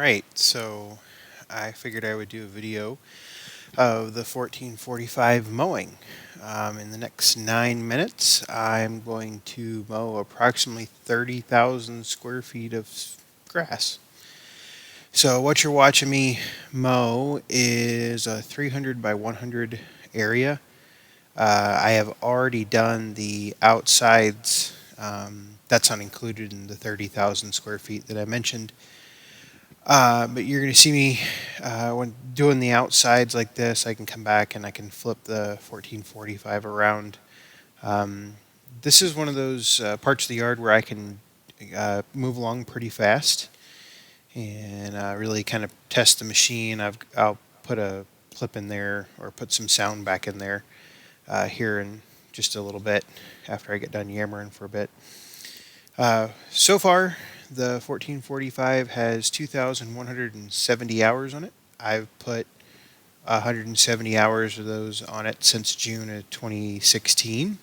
right, so I figured I would do a video of the 1445 mowing. In the next 9 minutes, I'm going to mow approximately 30,000 square feet of grass. So, what you're watching me mow is a 300 by 100 area. I have already done the outsides, that's not included in the 30,000 square feet that I mentioned. But you're going to see me when doing the outsides like this. I can come back and I can flip the 1445 around. Um, this is one of those parts of the yard where I can move along pretty fast and really kind of test the machine. I'll put a clip in there or put some sound back in there here in just a little bit after I get done yammering for a bit. So far, the 1445 has 2,170 hours on it. I've put 170 hours of those on it since June of 2016.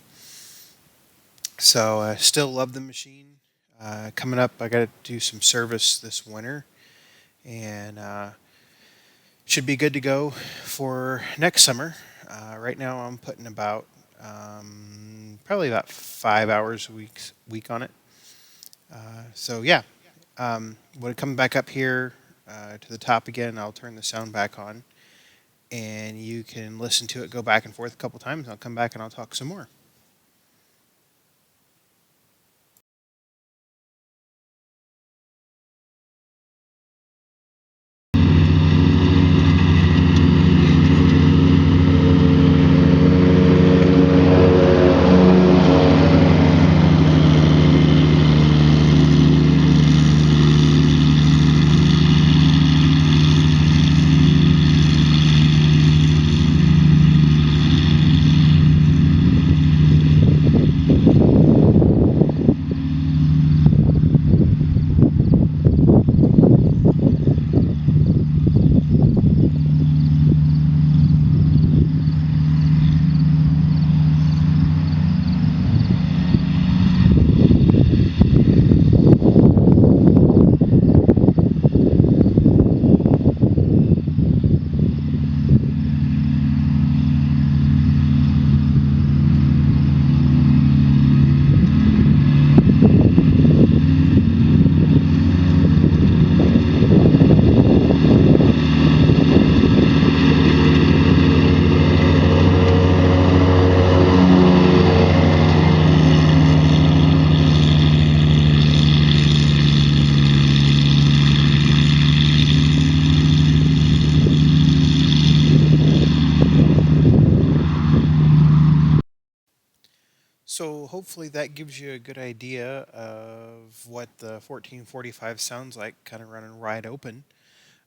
So still love the machine. Coming up, I got to do some service this winter, and should be good to go for next summer. Right now, I'm putting about probably about 5 hours a week on it. So yeah, when it comes back up here to the top again, I'll turn the sound back on, and you can listen to it go back and forth a couple times. I'll come back and I'll talk some more. So hopefully that gives you a good idea of what the 1445 sounds like, kind of running wide open.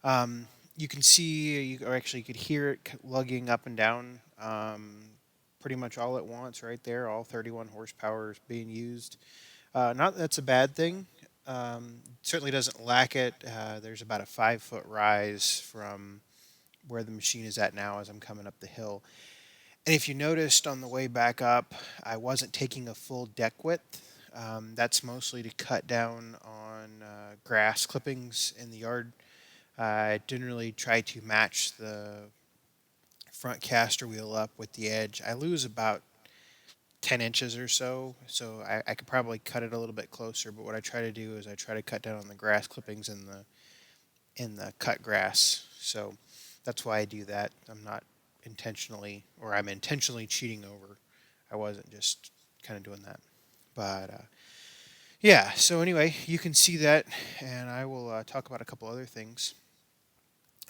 You can see, or actually you could hear it lugging up and down pretty much all at once right there. All 31 horsepower is being used. Not that that's a bad thing. Certainly doesn't lack it. There's about a 5 foot rise from where the machine is at now as I'm coming up the hill. And if you noticed on the way back up, I wasn't taking a full deck width. That's mostly to cut down on grass clippings in the yard. I didn't really try to match the front caster wheel up with the edge. I lose about 10 inches or so, so I could probably cut it a little bit closer. But what I try to do is I try to cut down on the grass clippings in the cut grass. So that's why I do that. I'm intentionally cheating over. I wasn't just kind of doing that. But yeah, so anyway, you can see that, and I will talk about a couple other things.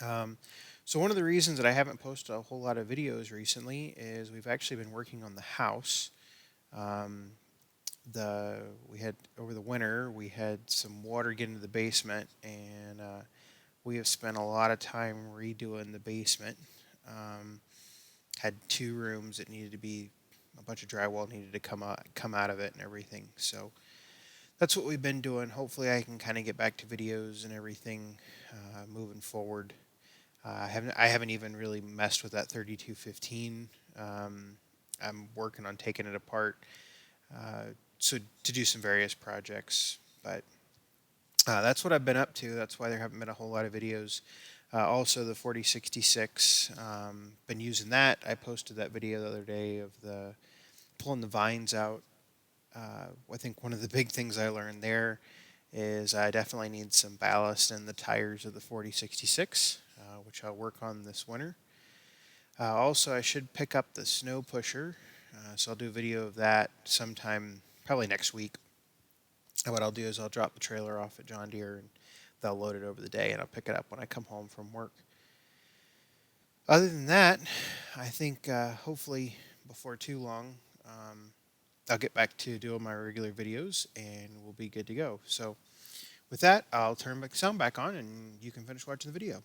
Um, so one of the reasons that I haven't posted a whole lot of videos recently is we've actually been working on the house. Um, we had over the winter we had some water get into the basement, and we have spent a lot of time redoing the basement. Um, had 2 rooms that needed to be a bunch of drywall needed to come out of it and everything. So that's what we've been doing. Hopefully, I can kind of get back to videos and everything moving forward. I haven't even really messed with that 3215. I'm working on taking it apart, so to do some various projects. But That's what I've been up to. That's why there haven't been a whole lot of videos. Also, the 4066, been using that. I posted that video the other day of the pulling the vines out. I think one of the big things I learned there is I definitely need some ballast in the tires of the 4066, which I'll work on this winter. Also, I should pick up the snow pusher, so I'll do a video of that sometime, probably next week. And what I'll do is I'll drop the trailer off at John Deere and they'll load it over the day, and I'll pick it up when I come home from work. Other than that, I think hopefully before too long, I'll get back to doing my regular videos and we'll be good to go. So, with that, I'll turn the sound back on and you can finish watching the video.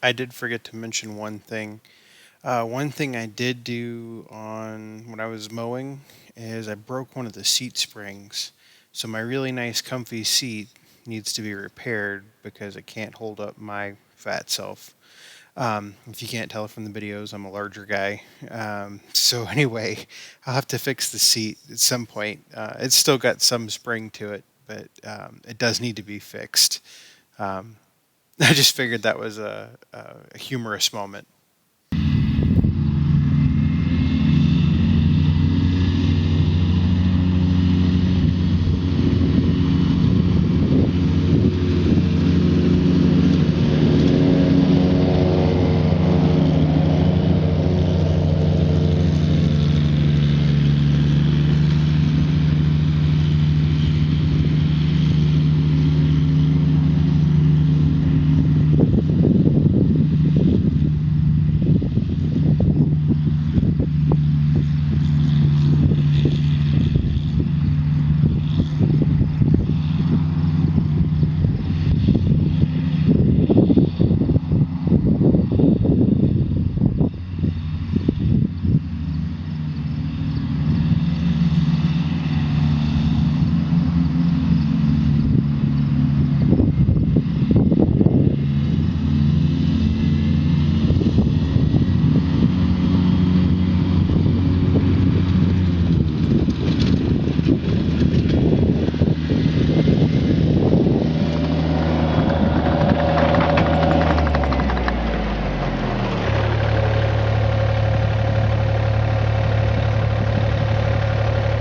I did forget to mention one thing. One thing I did do on when I was mowing is I broke one of the seat springs. So my really nice comfy seat needs to be repaired because it can't hold up my fat self. If you can't tell from the videos, I'm a larger guy. So anyway, I'll have to fix the seat at some point. It's still got some spring to it, but it does need to be fixed. Um, I just figured that was a humorous moment